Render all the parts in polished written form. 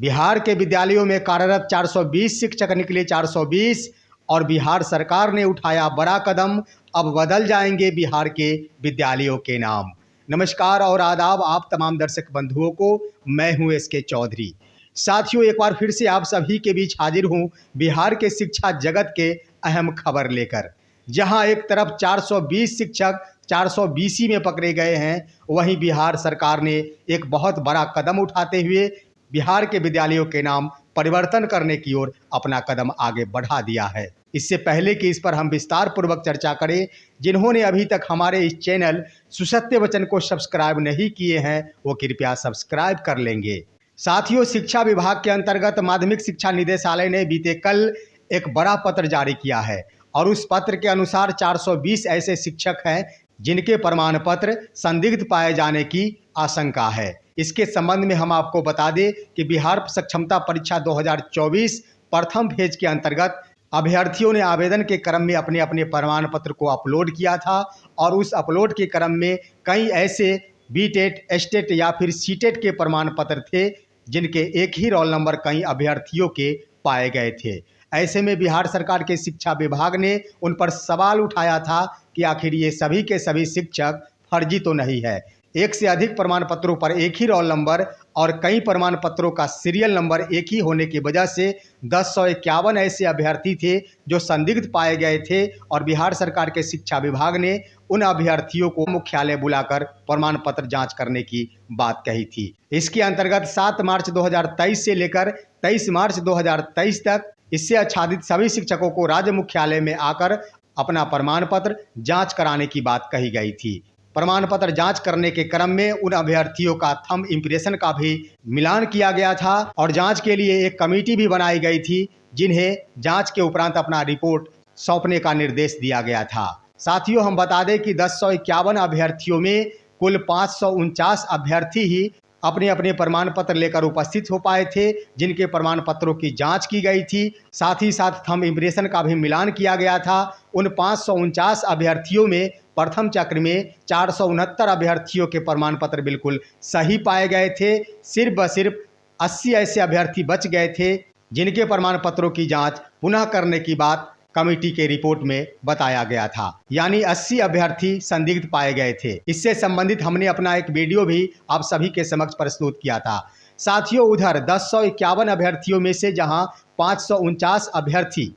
बिहार के विद्यालयों में कार्यरत 420 शिक्षक निकले 420 और बिहार सरकार ने उठाया बड़ा कदम। अब बदल जाएंगे बिहार के विद्यालयों के नाम। नमस्कार और आदाब आप तमाम दर्शक बंधुओं को। मैं हूं एसके चौधरी। साथियों, एक बार फिर से आप सभी के बीच हाजिर हूं बिहार के शिक्षा जगत के अहम खबर लेकर। जहां एक तरफ 420 शिक्षक 420 में पकड़े गए हैं, वहीं बिहार सरकार ने एक बहुत बड़ा कदम उठाते हुए बिहार के विद्यालयों के नाम परिवर्तन करने की ओर अपना कदम आगे बढ़ा दिया है। इससे पहले कि इस पर हम विस्तार पूर्वक चर्चा करें, जिन्होंने अभी तक हमारे इस चैनल सुसत्य वचन को सब्सक्राइब नहीं किए हैं, वो कृपया सब्सक्राइब कर लेंगे। साथियों, शिक्षा विभाग के अंतर्गत माध्यमिक शिक्षा निदेशालय ने बीते कल एक बड़ा पत्र जारी किया है और उस पत्र के अनुसार 420 ऐसे शिक्षक हैं जिनके प्रमाण पत्र संदिग्ध पाए जाने की आशंका है। इसके संबंध में हम आपको बता दें कि बिहार सक्षमता परीक्षा 2024 प्रथम फेज के अंतर्गत अभ्यर्थियों ने आवेदन के क्रम में अपने अपने प्रमाण पत्र को अपलोड किया था और उस अपलोड के क्रम में कई ऐसे बीटेट, एस्टेट या फिर सीटेट के प्रमाण पत्र थे जिनके एक ही रोल नंबर कई अभ्यर्थियों के पाए गए थे। ऐसे में बिहार सरकार के शिक्षा विभाग ने उन पर सवाल उठाया था कि आखिर ये सभी के सभी शिक्षक फर्जी तो नहीं है। एक से अधिक प्रमाण पत्रों पर एक ही रोल नंबर और कई प्रमाण पत्रों का सीरियल नंबर एक ही होने की वजह से 1051 ऐसे अभ्यर्थी थे जो संदिग्ध पाए गए थे और बिहार सरकार के शिक्षा विभाग ने उन अभ्यर्थियों को मुख्यालय बुलाकर प्रमाण पत्र जांच करने की बात कही थी। इसके अंतर्गत 7 मार्च 2023 से लेकर 23 मार्च 2023 तक इससे आच्छादित सभी शिक्षकों को राज्य मुख्यालय में आकर अपना प्रमाण पत्र जांच कराने की बात कही गई थी। प्रमाण पत्र जांच करने के क्रम में उन अभ्यर्थियों का थंब इम्प्रेशन का भी मिलान किया गया था और जांच के लिए एक कमेटी भी बनाई गई थी जिन्हें जांच के उपरांत अपना रिपोर्ट सौंपने का निर्देश दिया गया था। साथियों, हम बता दें कि 1051 अभ्यर्थियों में कुल 549 अभ्यर्थी ही अपने अपने प्रमाण पत्र लेकर उपस्थित हो पाए थे, जिनके प्रमाण पत्रों की जांच की गई थी। साथ ही साथ थंब इम्प्रेशन का भी मिलान किया गया था। उन 549 अभ्यर्थियों में प्रथम चक्र में 469 अभ्यर्थियों के प्रमाण पत्र बिल्कुल सही पाए गए थे। सिर्फ व सिर्फ 80 ऐसे अभ्यर्थी बच गए थे जिनके प्रमाण पत्रों की जांच पुनः करने की बात कमेटी के रिपोर्ट में बताया गया था। यानी 80 अभ्यर्थी संदिग्ध पाए गए थे। इससे संबंधित हमने अपना एक वीडियो भी आप सभी के समक्ष प्रस्तुत किया था। साथियों, उधर 1051 अभ्यर्थियों में से जहां 549 अभ्यर्थी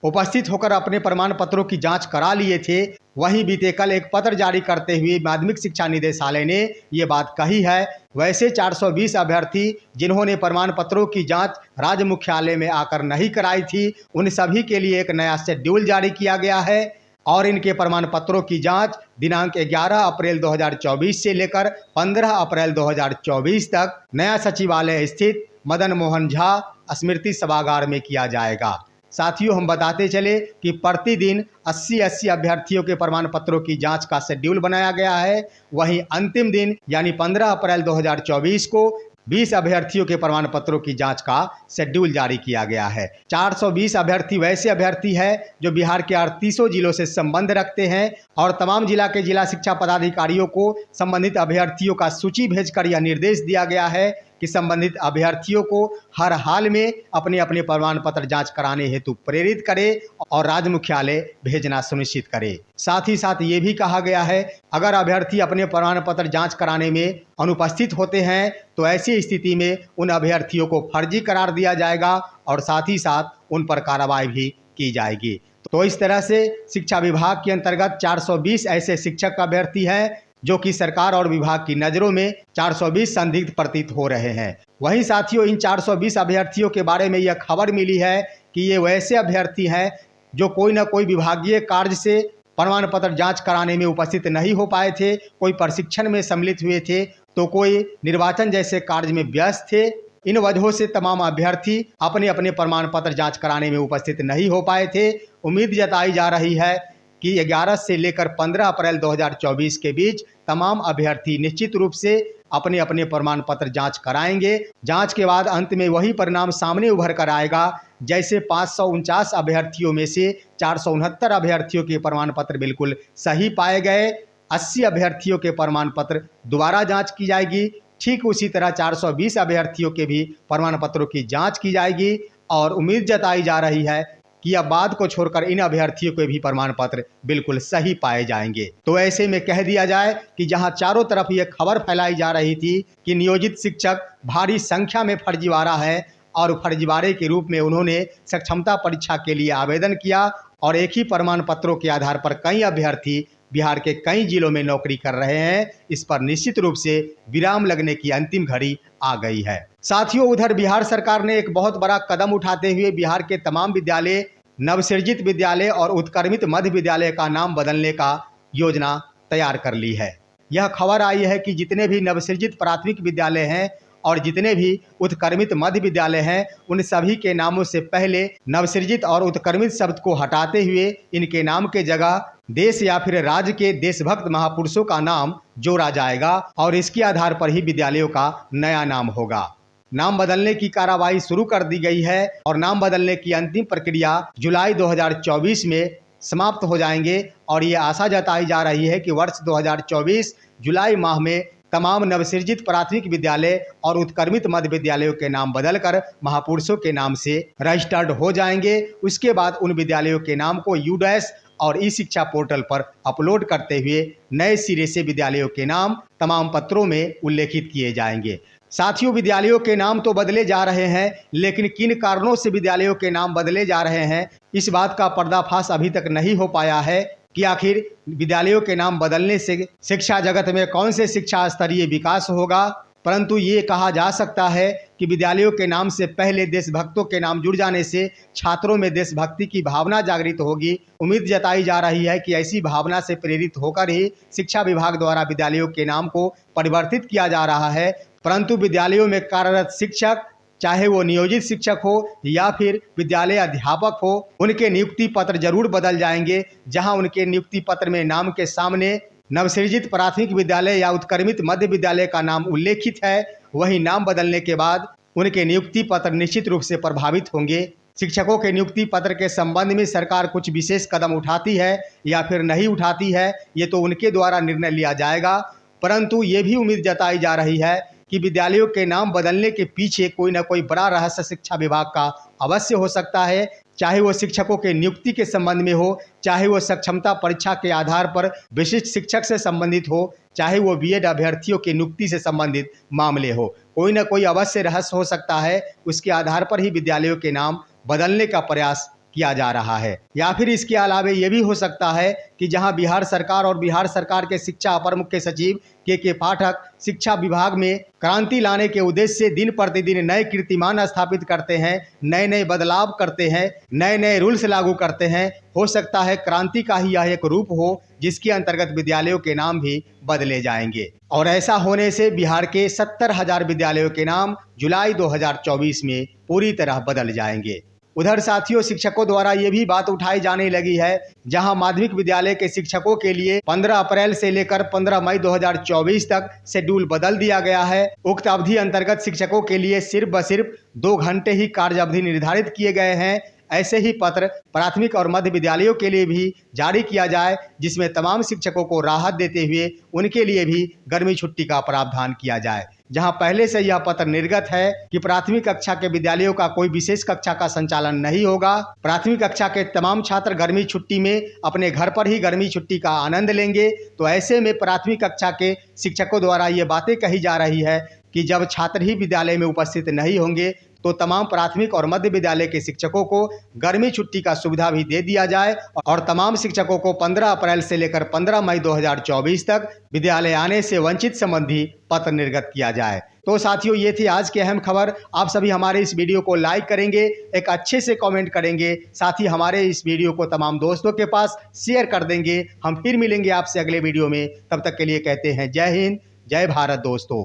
उपस्थित होकर अपने प्रमाण पत्रों की जांच करा लिए थे, वहीं बीते कल एक पत्र जारी करते हुए माध्यमिक शिक्षा निदेशालय ने ये बात कही है। वैसे 420 अभ्यर्थी जिन्होंने प्रमाण पत्रों की जांच राज्य मुख्यालय में आकर नहीं कराई थी, उन सभी के लिए एक नया शेड्यूल जारी किया गया है और इनके प्रमाण पत्रों की जांच दिनांक 11 अप्रैल 2024 से लेकर 15 अप्रैल 2024 तक नया सचिवालय स्थित मदन मोहन झा स्मृति सभागार में किया जाएगा। साथियों, हम बताते चले कि प्रतिदिन 80 अभ्यर्थियों के प्रमाण पत्रों की जांच का शेड्यूल बनाया गया है। वहीं अंतिम दिन यानी 15 अप्रैल 2024 को 20 अभ्यर्थियों के प्रमाण पत्रों की जांच का शेड्यूल जारी किया गया है। 420 अभ्यर्थी वैसे अभ्यर्थी है जो बिहार के 38 जिलों से संबंध रखते हैं और तमाम जिला के जिला शिक्षा पदाधिकारियों को संबंधित अभ्यर्थियों का सूची भेजकर यह निर्देश दिया गया है कि संबंधित अभ्यर्थियों को हर हाल में अपने अपने प्रमाण पत्र जांच कराने हेतु प्रेरित करे और राज्य मुख्यालय भेजना सुनिश्चित करे। साथ ही साथ ये भी कहा गया है, अगर अभ्यर्थी अपने प्रमाण पत्र जांच कराने में अनुपस्थित होते हैं तो ऐसी स्थिति में उन अभ्यर्थियों को फर्जी करार दिया जाएगा और साथ ही साथ उन पर कार्रवाई भी की जाएगी। तो इस तरह से शिक्षा विभाग के अंतर्गत 420 ऐसे शिक्षक अभ्यर्थी हैं जो कि सरकार और विभाग की नज़रों में 420 संदिग्ध प्रतीत हो रहे हैं। वहीं साथियों, इन 420 अभ्यर्थियों के बारे में यह खबर मिली है कि ये वैसे अभ्यर्थी हैं जो कोई न कोई विभागीय कार्य से प्रमाण पत्र जांच कराने में उपस्थित नहीं हो पाए थे, कोई प्रशिक्षण में सम्मिलित हुए थे तो कोई निर्वाचन जैसे कार्य में व्यस्त थे। इन वजहों से तमाम अभ्यर्थी अपने अपने प्रमाण पत्र जांच कराने में उपस्थित नहीं हो पाए थे। उम्मीद जताई जा रही है कि 11 से लेकर 15 अप्रैल 2024 के बीच तमाम अभ्यर्थी निश्चित रूप से अपने अपने प्रमाण पत्र जांच कराएंगे। जांच के बाद अंत में वही परिणाम सामने उभर कर आएगा जैसे 549 अभ्यर्थियों में से 469 अभ्यर्थियों के प्रमाण पत्र बिल्कुल सही पाए गए। 80 अभ्यर्थियों के प्रमाण पत्र दोबारा जांच की जाएगी ठीक उसी तरह 420 अभ्यर्थियों के भी प्रमाण पत्रों की जांच की जाएगी और उम्मीद जताई जा रही है कि अब बाद को छोड़कर इन अभ्यर्थियों के भी प्रमाण पत्र बिल्कुल सही पाए जाएंगे। तो ऐसे में कह दिया जाए कि जहां चारों तरफ ये खबर फैलाई जा रही थी कि नियोजित शिक्षक भारी संख्या में फर्जीवाड़ा है और फर्जीवाड़े के रूप में उन्होंने सक्षमता परीक्षा के लिए आवेदन किया और एक ही प्रमाण पत्रों के आधार पर कई अभ्यर्थी बिहार के कई जिलों में नौकरी कर रहे हैं, इस पर निश्चित रूप से विराम लगने की अंतिम घड़ी आ गई है। साथियों, उधर बिहार सरकार ने एक बहुत बड़ा कदम उठाते हुए बिहार के तमाम विद्यालय नवसृजित विद्यालय और उत्क्रमित मध्य विद्यालय का नाम बदलने का योजना तैयार कर ली है। यह खबर आई है कि जितने भी नवसृजित प्राथमिक विद्यालय हैं और जितने भी उत्क्रमित मध्य विद्यालय हैं, उन सभी के नामों से पहले नवसृजित और उत्क्रमित शब्द को हटाते हुए इनके नाम के जगह देश या फिर राज्य के देशभक्त महापुरुषों का नाम जोड़ा जाएगा और इसके आधार पर ही विद्यालयों का नया नाम होगा। नाम बदलने की कार्रवाई शुरू कर दी गई है और नाम बदलने की अंतिम प्रक्रिया जुलाई 2024 में समाप्त हो जाएंगे और ये आशा जताई जा रही है कि वर्ष 2024 जुलाई माह में तमाम नवसृजित प्राथमिक विद्यालय और उत्क्रमित मध्य विद्यालयों के नाम बदलकर महापुरुषों के नाम से रजिस्टर्ड हो जाएंगे। उसके बाद उन विद्यालयों के नाम को यूडैश और ई शिक्षा पोर्टल पर अपलोड करते हुए नए सिरे से विद्यालयों के नाम तमाम पत्रों में उल्लेखित किए जाएंगे। साथियों, विद्यालयों के नाम तो बदले जा रहे हैं, लेकिन किन कारणों से विद्यालयों के नाम बदले जा रहे हैं, इस बात का पर्दाफाश अभी तक नहीं हो पाया है कि आखिर विद्यालयों के नाम बदलने से शिक्षा जगत में कौन से शिक्षा स्तरीय विकास होगा। परंतु ये कहा जा सकता है कि विद्यालयों के नाम से पहले देशभक्तों के नाम जुड़ जाने से छात्रों में देशभक्ति की भावना जागृत होगी। उम्मीद जताई जा रही है कि ऐसी भावना से प्रेरित होकर ही शिक्षा विभाग द्वारा विद्यालयों के नाम को परिवर्तित किया जा रहा है। परंतु विद्यालयों में कार्यरत शिक्षक, चाहे वो नियोजित शिक्षक हो या फिर विद्यालय अध्यापक हो, उनके नियुक्ति पत्र जरूर बदल जाएंगे। जहां उनके नियुक्ति पत्र में नाम के सामने नवसृजित प्राथमिक विद्यालय या उत्क्रमित मध्य विद्यालय का नाम उल्लेखित है, वही नाम बदलने के बाद उनके नियुक्ति पत्र निश्चित रूप से प्रभावित होंगे। शिक्षकों के नियुक्ति पत्र के संबंध में सरकार कुछ विशेष कदम उठाती है या फिर नहीं उठाती है, ये तो उनके द्वारा निर्णय लिया जाएगा। परंतु ये भी उम्मीद जताई जा रही है कि विद्यालयों के नाम बदलने के पीछे कोई ना कोई बड़ा रहस्य शिक्षा विभाग का अवश्य हो सकता है, चाहे वो शिक्षकों के नियुक्ति के संबंध में हो, चाहे वो सक्षमता परीक्षा के आधार पर विशिष्ट शिक्षक से संबंधित हो, चाहे वो बीएड अभ्यर्थियों की नियुक्ति से संबंधित मामले हो। कोई ना कोई अवश्य रहस्य हो सकता है, उसके आधार पर ही विद्यालयों के नाम बदलने का प्रयास किया जा रहा है। या फिर इसके अलावा ये भी हो सकता है कि जहां बिहार सरकार और बिहार सरकार के शिक्षा अपर मुख्य सचिव के पाठक शिक्षा विभाग में क्रांति लाने के उद्देश्य से दिन प्रतिदिन नए कीर्तिमान स्थापित करते हैं, नए नए बदलाव करते हैं, नए नए रूल्स लागू करते हैं, हो सकता है क्रांति का ही यह एक रूप हो जिसके अंतर्गत विद्यालयों के नाम भी बदले जाएंगे। और ऐसा होने से बिहार के 70,000 विद्यालयों के नाम जुलाई 2024 में पूरी तरह बदल जाएंगे। उधर साथियों, शिक्षकों द्वारा ये भी बात उठाई जाने लगी है, जहां माध्यमिक विद्यालय के शिक्षकों के लिए 15 अप्रैल से लेकर 15 मई 2024 तक शेड्यूल बदल दिया गया है। उक्त अवधि अंतर्गत शिक्षकों के लिए सिर्फ 2 घंटे ही कार्य अवधि निर्धारित किए गए हैं। ऐसे ही पत्र प्राथमिक और मध्य विद्यालयों के लिए भी जारी किया जाए, जिसमें तमाम शिक्षकों को राहत देते हुए उनके लिए भी गर्मी छुट्टी का प्रावधान किया जाए। जहां पहले से यह पत्र निर्गत है कि प्राथमिक कक्षा के विद्यालयों का कोई विशेष कक्षा का संचालन नहीं होगा। प्राथमिक कक्षा के तमाम छात्र गर्मी छुट्टी में अपने घर पर ही गर्मी छुट्टी का आनंद लेंगे। तो ऐसे में प्राथमिक कक्षा के शिक्षकों द्वारा ये बातें कही जा रही है कि जब छात्र ही विद्यालय में उपस्थित नहीं होंगे तो तमाम प्राथमिक और मध्य विद्यालय के शिक्षकों को गर्मी छुट्टी का सुविधा भी दे दिया जाए और तमाम शिक्षकों को 15 अप्रैल से लेकर 15 मई 2024 तक विद्यालय आने से वंचित संबंधी पत्र निर्गत किया जाए। तो साथियों, ये थी आज की अहम खबर। आप सभी हमारे इस वीडियो को लाइक करेंगे, एक अच्छे से कमेंट करेंगे, साथ ही हमारे इस वीडियो को तमाम दोस्तों के पास शेयर कर देंगे। हम फिर मिलेंगे आपसे अगले वीडियो में। तब तक के लिए कहते हैं जय हिंद, जय भारत दोस्तों।